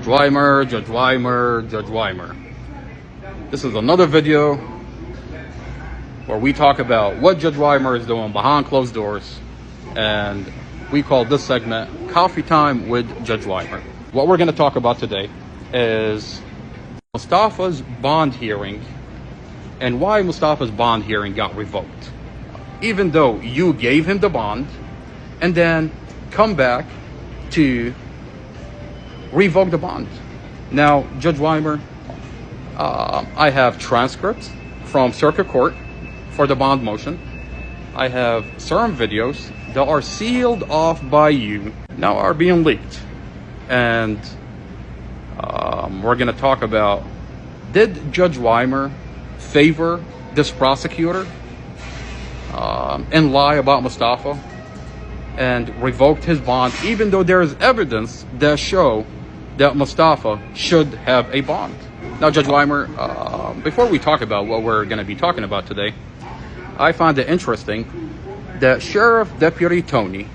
Weimer, Judge Weimer, Judge Weimer. This is another video where we talk about what Judge Weimer is doing behind closed doors, and we call this segment Coffee Time with Judge Weimer. What we're going to talk about today is Mustafa's bond hearing and why Mustafa's bond hearing got revoked. Even though you gave him the bond and then come back to revoke the bond. Now, Judge Weimer, I have transcripts from circuit court for the bond motion. I have certain videos that are sealed off by you, now are being leaked. And we're going to talk about, did Judge Weimer favor this prosecutor and lie about Mustafa and revoked his bond, even though there is evidence that show that Mustafa should have a bond? Now, Judge Weimer, before we talk about what we're going to be talking about today, I find it interesting that Sheriff Deputy Tony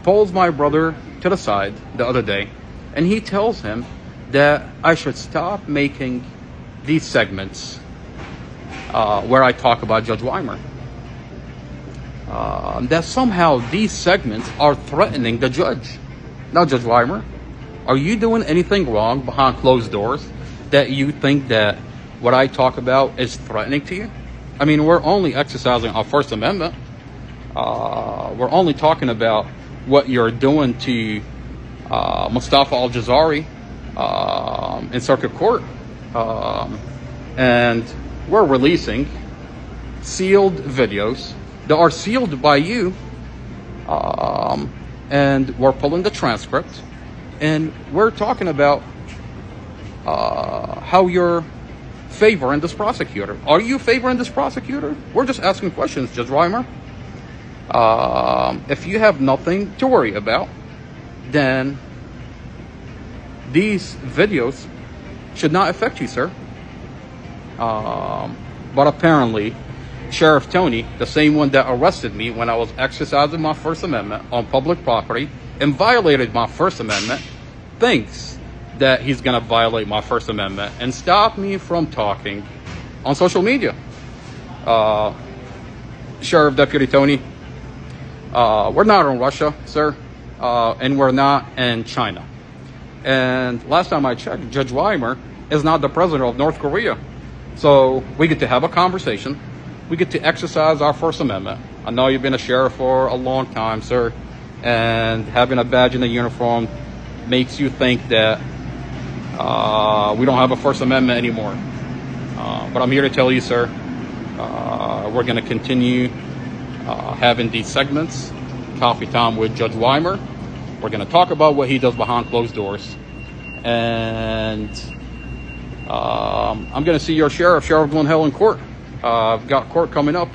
pulls my brother to the side the other day, and he tells him that I should stop making these segments where I talk about Judge Weimer. That somehow these segments are threatening the judge. Now, Judge Weimer, are you doing anything wrong behind closed doors that you think that what I talk about is threatening to you? I mean, we're only exercising our First Amendment. We're only talking about what you're doing to Mustafa al-Jazari in circuit court. And we're releasing sealed videos that are sealed by you. And we're pulling the transcript. And we're talking about how you're favoring this prosecutor. Are you favoring this prosecutor? We're just asking questions, Judge Weimer. If you have nothing to worry about, then these videos should not affect you, sir. But apparently, Sheriff Tony, the same one that arrested me when I was exercising my First Amendment on public property and violated my First Amendment, thinks that he's going to violate my First Amendment and stop me from talking on social media. Sheriff Deputy Tony, we're not in Russia, sir, and we're not in China. And last time I checked, Judge Weimer is not the president of North Korea. So we get to have a conversation. We get to exercise our First Amendment. I know you've been a sheriff for a long time, sir, and having a badge and a uniform makes you think that we don't have a First Amendment anymore. But I'm here to tell you, sir, we're going to continue having these segments, Coffee Time with Judge Weimer. We're going to talk about what he does behind closed doors. And I'm going to see your sheriff, Sheriff Glenn Hill, in court. I've got court coming up.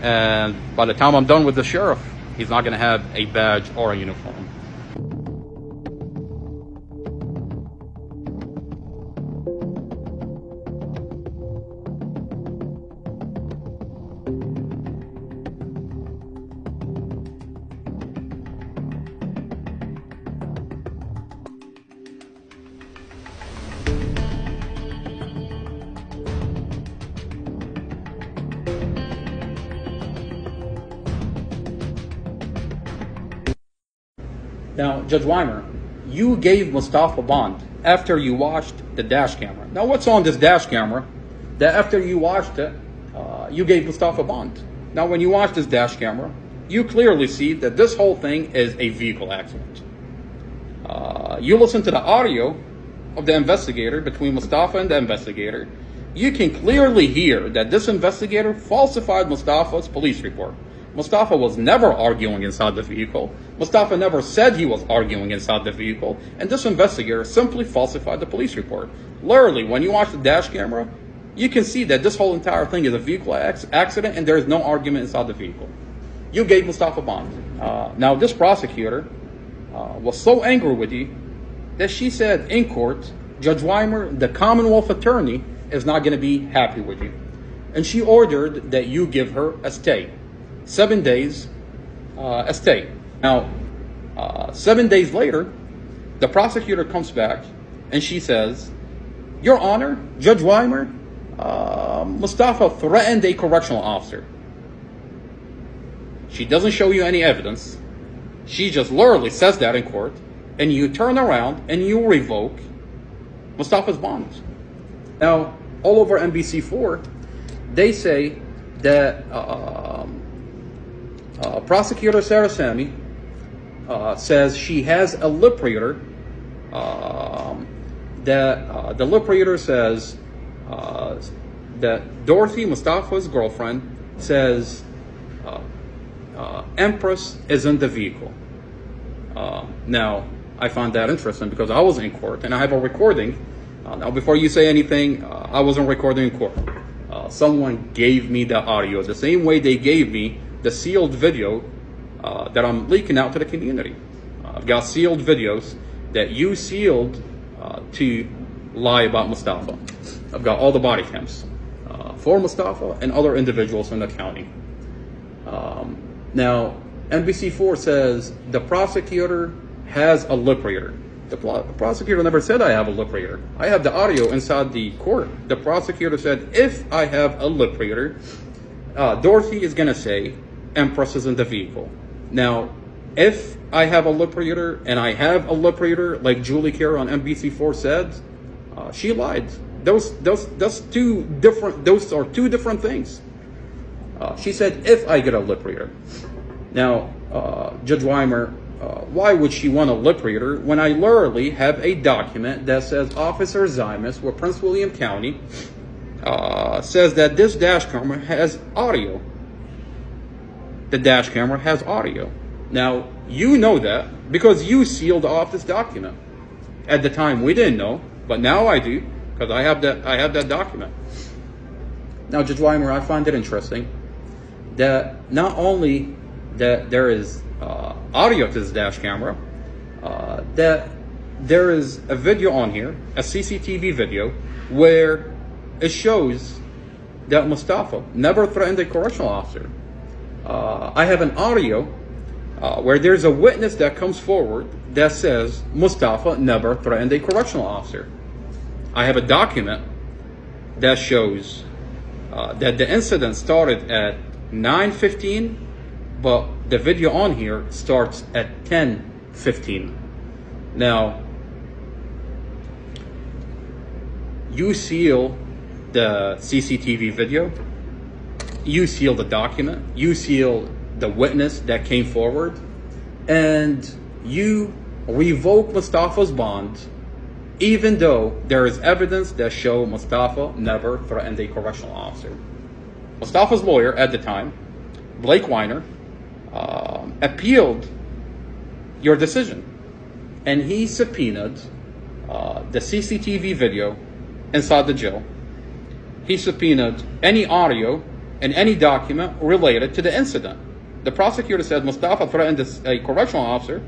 And by the time I'm done with the sheriff, he's not going to have a badge or a uniform. Now, Judge Weimer, you gave Mustafa bond after you watched the dash camera. Now, what's on this dash camera that after you watched it, you gave Mustafa bond? Now, when you watch this dash camera, you clearly see that this whole thing is a vehicle accident. You listen to the audio of the investigator, between Mustafa and the investigator. You can clearly hear that this investigator falsified Mustafa's police report. Mustafa was never arguing inside the vehicle. Mustafa never said he was arguing inside the vehicle. And this investigator simply falsified the police report. Literally, when you watch the dash camera, you can see that this whole entire thing is a vehicle accident and there is no argument inside the vehicle. You gave Mustafa bond. Now, this prosecutor was so angry with you that she said in court, Judge Weimer, the Commonwealth attorney, is not going to be happy with you. And she ordered that you give her a stay. 7 days a stay. Now, 7 days later, The prosecutor comes back and she says, Your Honor, Judge Weimer, Mustafa threatened a correctional officer. She doesn't show you any evidence. She just literally says that in court, and you turn around and you revoke Mustafa's bond. Now, all over NBC4, they say that Prosecutor Sarah Sami says she has a lip reader. That the lip reader says that Dorothy, Mustafa's girlfriend, says Empress is in the vehicle. Now, I found that interesting because I was in court and I have a recording. Now, before you say anything, I wasn't recording in court. Someone gave me the audio the same way they gave me the sealed video that I'm leaking out to the community. I've got sealed videos that you sealed to lie about Mustafa. I've got all the body cams for Mustafa and other individuals in the county. Now, NBC4 says the prosecutor has a lip reader. The prosecutor never said I have a lip reader. I have the audio inside the court. The prosecutor said if I have a lip reader, Dorothy is going to say Empress is in the vehicle. Now, if I have a lip reader and I have a lip reader like Julie Kerr on NBC4 said, she lied. Those are two different things. She said if I get a lip reader. Now, Judge Weimer, why would she want a lip reader when I literally have a document that says Officer Zymus with Prince William County says that this dash camera has audio. The dash camera has audio. Now, you know that because you sealed off this document. At the time, we didn't know, but now I do because I have that document. Now, Judge Weimer, I find it interesting that not only that there is audio to this dash camera, that there is a video on here, a CCTV video, where it shows that Mustafa never threatened a correctional officer. I have an audio where there's a witness that comes forward that says Mustafa never threatened a correctional officer. I have a document that shows that the incident started at 9:15, but the video on here starts at 10:15. Now, you seal the CCTV video, you seal the document, you seal the witness that came forward, and you revoke Mustafa's bond, even though there is evidence that show Mustafa never threatened a correctional officer. Mustafa's lawyer at the time, Blake Weimer, appealed your decision, and he subpoenaed the CCTV video inside the jail. He subpoenaed any audio and any document related to the incident. The prosecutor said Mustafa threatened a correctional officer.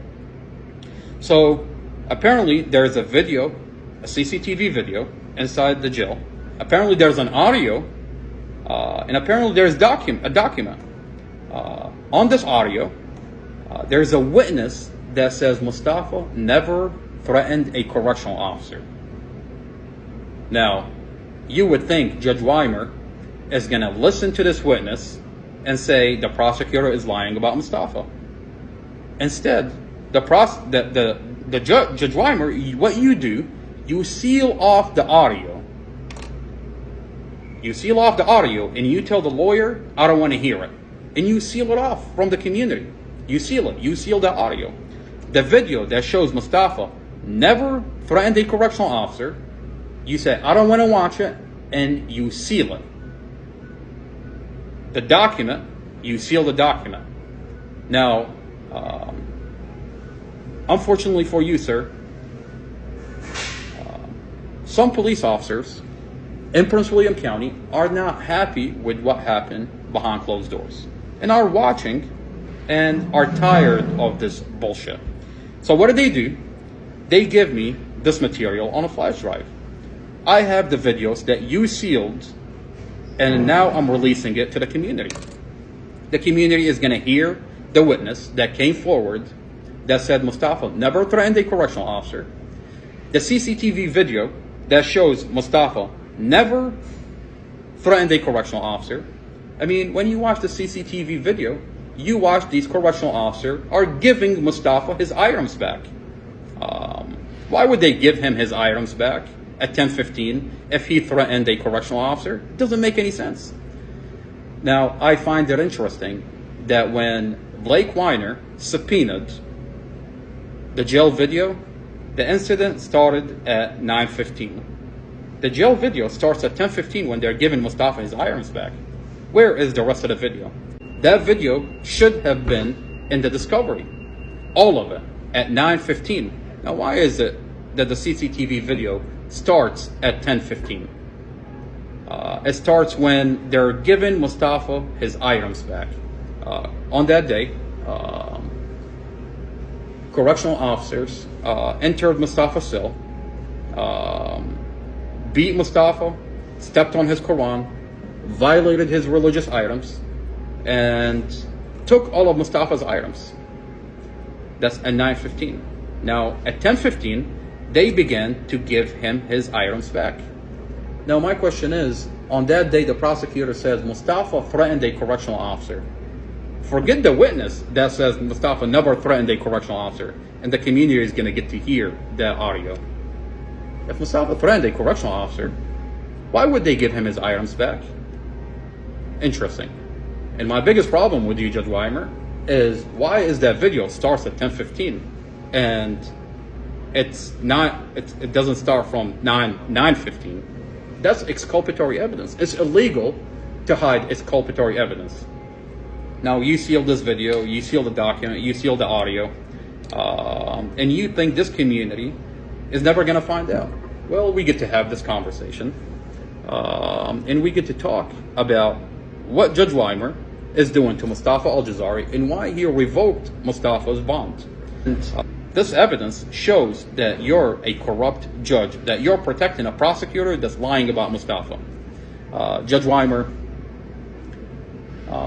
So apparently there's a video, a CCTV video inside the jail. Apparently there's an audio, and apparently there's a document. On this audio, there's a witness that says Mustafa never threatened a correctional officer. Now, you would think Judge Weimer is going to listen to this witness and say the prosecutor is lying about Mustafa. Instead, Judge Weimer, what you do, you seal off the audio. You seal off the audio and you tell the lawyer, I don't want to hear it. And you seal it off from the community. You seal it. You seal the audio. The video that shows Mustafa never threatened a correctional officer, you say, I don't want to watch it, and you seal it. The document, you seal the document. Now, unfortunately for you, sir, some police officers in Prince William County are not happy with what happened behind closed doors and are watching and are tired of this bullshit. So what do? They give me this material on a flash drive. I have the videos that you sealed, and now I'm releasing it to the community. The community is going to hear the witness that came forward that said Mustafa never threatened a correctional officer, the CCTV video that shows Mustafa never threatened a correctional officer. I mean, when you watch the CCTV video, you watch these correctional officers are giving Mustafa his items back. Why would they give him his items back at 10:15 if he threatened a correctional officer? It doesn't make any sense. Now, I find it interesting that when Blake Weimer subpoenaed the jail video, the incident started at 9:15. The jail video starts at 10:15 when they're giving Mustafa his items back. Where is the rest of the video? That video should have been in the discovery. All of it at 9:15. Now, why is it that the CCTV video starts at 10:15? It starts when they're giving Mustafa his items back. On that day, correctional officers entered Mustafa's cell, beat Mustafa, stepped on his Quran, violated his religious items, and took all of Mustafa's items. That's at 9:15. Now, at 10:15, they began to give him his items back. Now, my question is, on that day, the prosecutor says Mustafa threatened a correctional officer. Forget the witness that says Mustafa never threatened a correctional officer, and the community is going to get to hear that audio. If Mustafa threatened a correctional officer, why would they give him his items back? Interesting. And my biggest problem with you, Judge Weimer, is why is that video starts at 10:15 and it doesn't start from 9:15? That's exculpatory evidence. It's illegal to hide exculpatory evidence. Now, you seal this video, you seal the document, you seal the audio, and you think this community is never going to find out. Well, we get to have this conversation, and we get to talk about what Judge Weimer is doing to Mustafa Al-Jazari and why he revoked Mustafa's bond. And, this evidence shows that you're a corrupt judge, that you're protecting a prosecutor that's lying about Mustafa. Judge Weimer,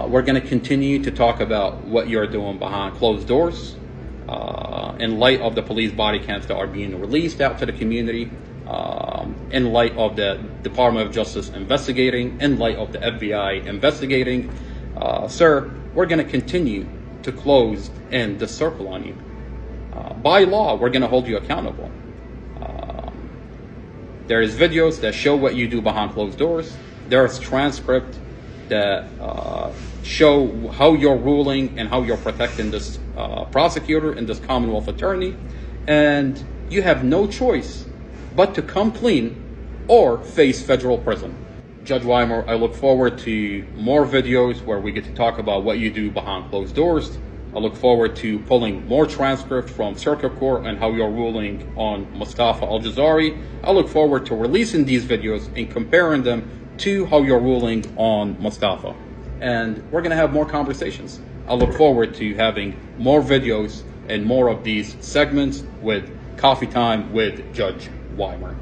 we're going to continue to talk about what you're doing behind closed doors in light of the police body cams that are being released out to the community, in light of the Department of Justice investigating, in light of the FBI investigating. Sir, we're going to continue to close in the circle on you. By law, we're going to hold you accountable. There is videos that show what you do behind closed doors. There's transcript that show how you're ruling and how you're protecting this prosecutor and this Commonwealth attorney. And you have no choice but to come clean or face federal prison. Judge Weimer, I look forward to more videos where we get to talk about what you do behind closed doors. I look forward to pulling more transcript from Circuit Court and how you're ruling on Mustafa Al-Jazari. I look forward to releasing these videos and comparing them to how you're ruling on Mustafa. And we're going to have more conversations. I look forward to having more videos and more of these segments with Coffee Time with Judge Weimer.